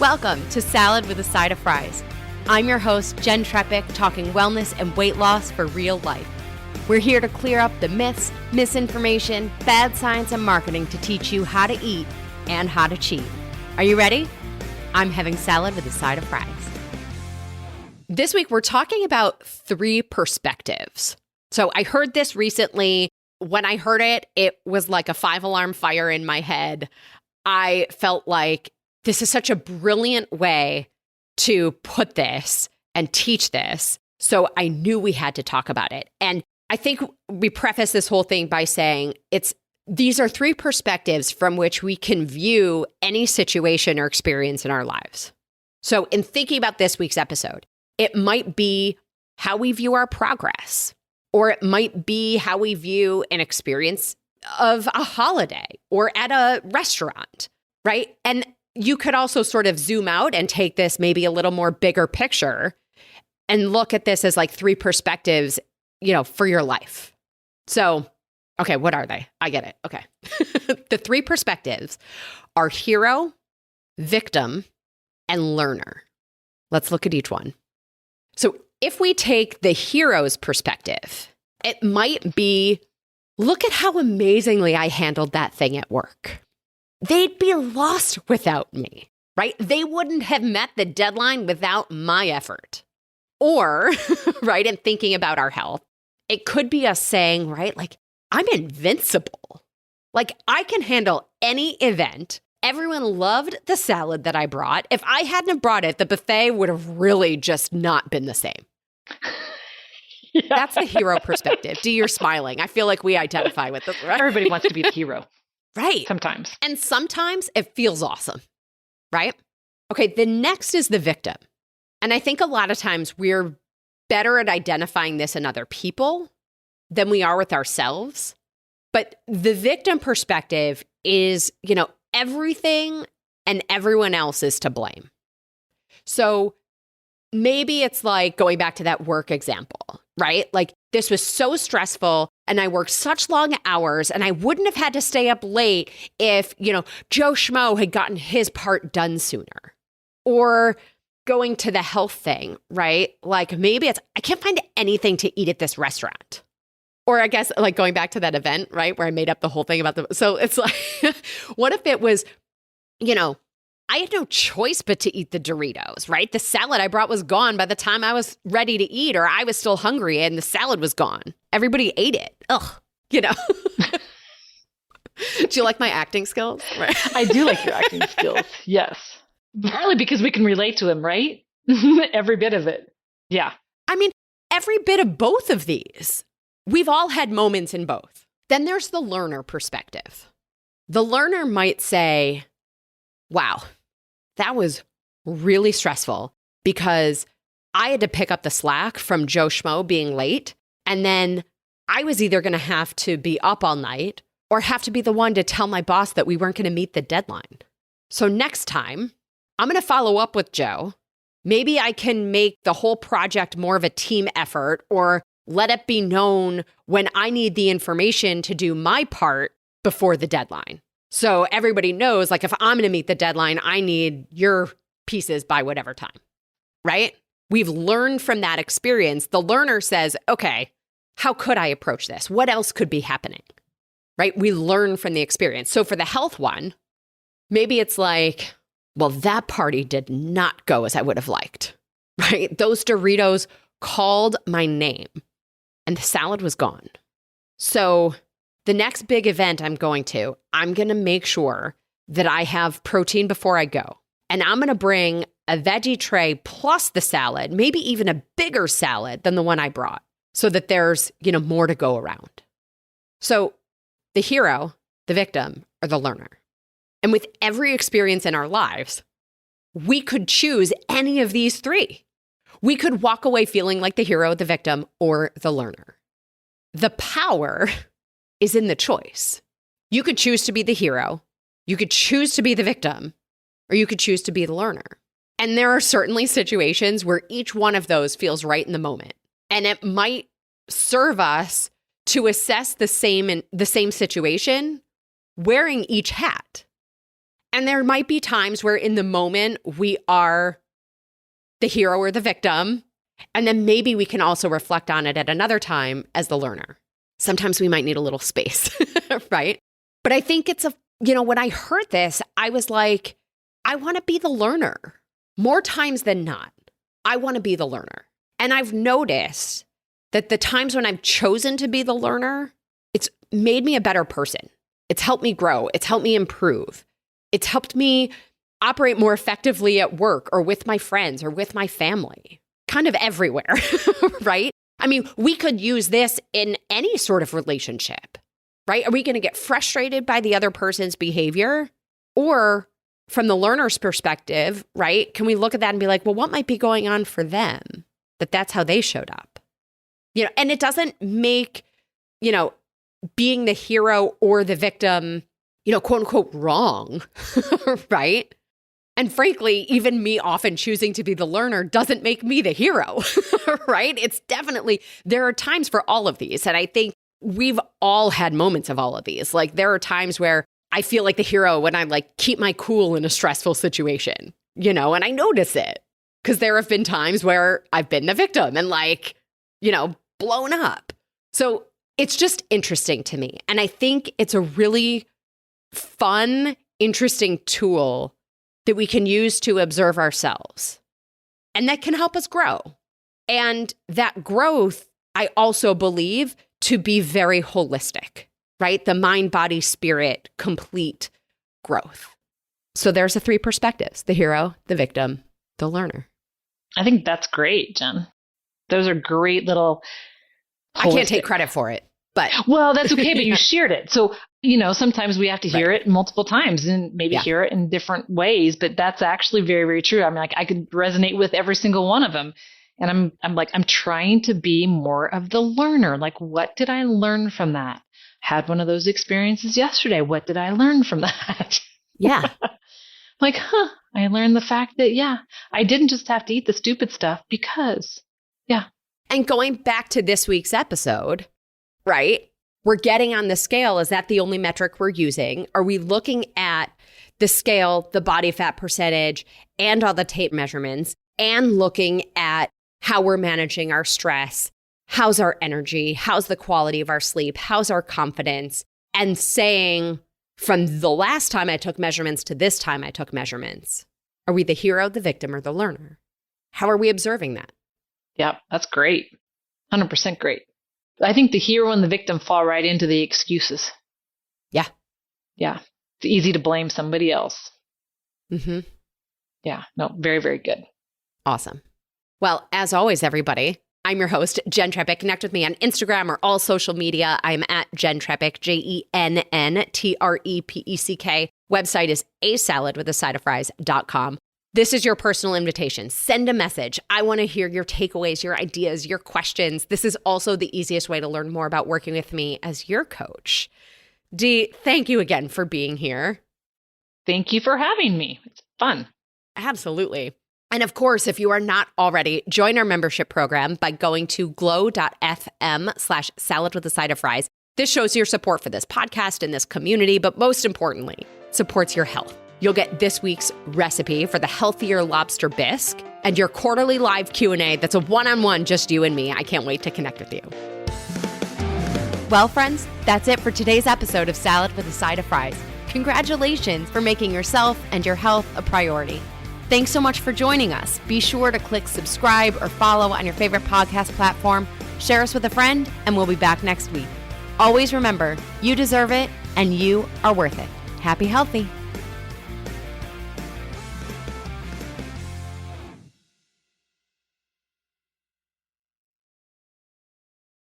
Welcome to Salad with a Side of Fries. I'm your host, Jen Trepic, talking wellness and weight loss for real life. We're here to clear up the myths, misinformation, bad science, and marketing to teach you how to eat and how to cheat. Are you ready? I'm having salad with a side of fries. This week, we're talking about 3 perspectives. So I heard this recently. When I heard it, it was like a 5-alarm fire in my head. I felt like this is such a brilliant way to put this and teach this. So I knew we had to talk about it. And I think we preface this whole thing by saying these are 3 perspectives from which we can view any situation or experience in our lives. So in thinking about this week's episode, it might be how we view our progress, or it might be how we view an experience of a holiday or at a restaurant, right? And you could also sort of zoom out and take this maybe a little more bigger picture and look at this as like 3 perspectives, for your life. So, okay, what are they? I get it. Okay. The 3 perspectives are hero, victim, and learner. Let's look at each one. So if we take the hero's perspective, it might be, look at how amazingly I handled that thing at work. They'd be lost without me, right? They wouldn't have met the deadline without my effort. Or, right, in thinking about our health, it could be us saying, right, like, I'm invincible. Like, I can handle any event. Everyone loved the salad that I brought. If I hadn't have brought it, the buffet would have really just not been the same. Yeah. That's the hero perspective. D, you're smiling. I feel like we identify with this, right? Everybody wants to be the hero. Right. Sometimes. And sometimes it feels awesome, right? Okay, the next is the victim. And I think a lot of times we're better at identifying this in other people than we are with ourselves. But the victim perspective is, everything and everyone else is to blame. So maybe it's like going back to that work example, right? Like, this was so stressful and I worked such long hours and I wouldn't have had to stay up late if, Joe Schmo had gotten his part done sooner. Or going to the health thing, right? Like, maybe it's, I can't find anything to eat at this restaurant. Or I guess like going back to that event, right? Where I made up the whole thing about so it's like, what if it was, I had no choice but to eat the Doritos, right? The salad I brought was gone by the time I was ready to eat, or I was still hungry and the salad was gone. Everybody ate it. Ugh, Do you like my acting skills? Right. I do like your acting skills. Yes. Partly because we can relate to him, right? Every bit of it. Yeah. I mean, every bit of both of these. We've all had moments in both. Then there's the learner perspective. The learner might say, wow, that was really stressful because I had to pick up the slack from Joe Schmo being late. And then I was either going to have to be up all night or have to be the one to tell my boss that we weren't going to meet the deadline. So next time, I'm going to follow up with Joe. Maybe I can make the whole project more of a team effort, or let it be known when I need the information to do my part before the deadline. So everybody knows, like, if I'm going to meet the deadline, I need your pieces by whatever time, right? We've learned from that experience. The learner says, okay, how could I approach this? What else could be happening, right? We learn from the experience. So for the health one, maybe it's like, well, that party did not go as I would have liked, right? Those Doritos called my name and the salad was gone. So the next big event I'm going to make sure that I have protein before I go. And I'm going to bring a veggie tray plus the salad, maybe even a bigger salad than the one I brought, so that there's, more to go around. So the hero, the victim, or the learner. And with every experience in our lives, we could choose any of these 3. We could walk away feeling like the hero, the victim, or the learner. The power is in the choice. You could choose to be the hero, you could choose to be the victim, or you could choose to be the learner. And there are certainly situations where each one of those feels right in the moment. And it might serve us to assess the same situation wearing each hat. And there might be times where in the moment we are the hero or the victim. And then maybe we can also reflect on it at another time as the learner. Sometimes we might need a little space, right? But I think it's when I heard this, I was like, I want to be the learner more times than not. I want to be the learner. And I've noticed that the times when I've chosen to be the learner, it's made me a better person. It's helped me grow. It's helped me improve. It's helped me operate more effectively at work or with my friends or with my family, kind of everywhere, right? I mean, we could use this in any sort of relationship, right? Are we going to get frustrated by the other person's behavior? Or from the learner's perspective, right? Can we look at that and be like, well, what might be going on for them? That's how they showed up. And it doesn't make, being the hero or the victim, quote unquote, wrong, right? And frankly, even me often choosing to be the learner doesn't make me the hero, right? It's definitely, there are times for all of these. And I think we've all had moments of all of these. Like there are times where I feel like the hero when I keep my cool in a stressful situation, and I notice it because there have been times where I've been the victim and blown up. So it's just interesting to me. And I think it's a really fun, interesting tool that we can use to observe ourselves and that can help us grow. And that growth, I also believe to be very holistic, right? The mind, body, spirit, complete growth. So there's the three perspectives: the hero, the victim, the learner. I think that's great, Jen. Those are great little I can't take credit for it, but. Well, that's okay, but you shared it. So, sometimes we have to hear it multiple times and maybe hear it in different ways, but that's actually very, very true. I mean, I could resonate with every single one of them. And I'm trying to be more of the learner. What did I learn from that? Had one of those experiences yesterday. What did I learn from that? Yeah. I learned the fact that, I didn't just have to eat the stupid stuff because, And going back to this week's episode, right? We're getting on the scale. Is that the only metric we're using? Are we looking at the scale, the body fat percentage, and all the tape measurements, and looking at how we're managing our stress? How's our energy? How's the quality of our sleep? How's our confidence? And saying, from the last time I took measurements to this time I took measurements, are we the hero, the victim, or the learner? How are we observing that? Yep, that's great. 100% great. I think the hero and the victim fall right into the excuses. Yeah. Yeah. It's easy to blame somebody else. Mm-hmm. Yeah. No, very, very good. Awesome. Well, as always, everybody, I'm your host, Jen Trepeck. Connect with me on Instagram or all social media. I'm at Jen Trepeck, JenNTrepeck. Website is asaladwithasideofries.com. This is your personal invitation. Send a message. I want to hear your takeaways, your ideas, your questions. This is also the easiest way to learn more about working with me as your coach. Dee, thank you again for being here. Thank you for having me. It's fun. Absolutely. And of course, if you are not already, join our membership program by going to glow.fm/saladwithasideofries. This shows your support for this podcast and this community, but most importantly, supports your health. You'll get this week's recipe for the healthier lobster bisque and your quarterly live Q&A that's a one-on-one, just you and me. I can't wait to connect with you. Well, friends, that's it for today's episode of Salad with a Side of Fries. Congratulations for making yourself and your health a priority. Thanks so much for joining us. Be sure to click subscribe or follow on your favorite podcast platform. Share us with a friend, and we'll be back next week. Always remember, you deserve it, and you are worth it. Happy healthy.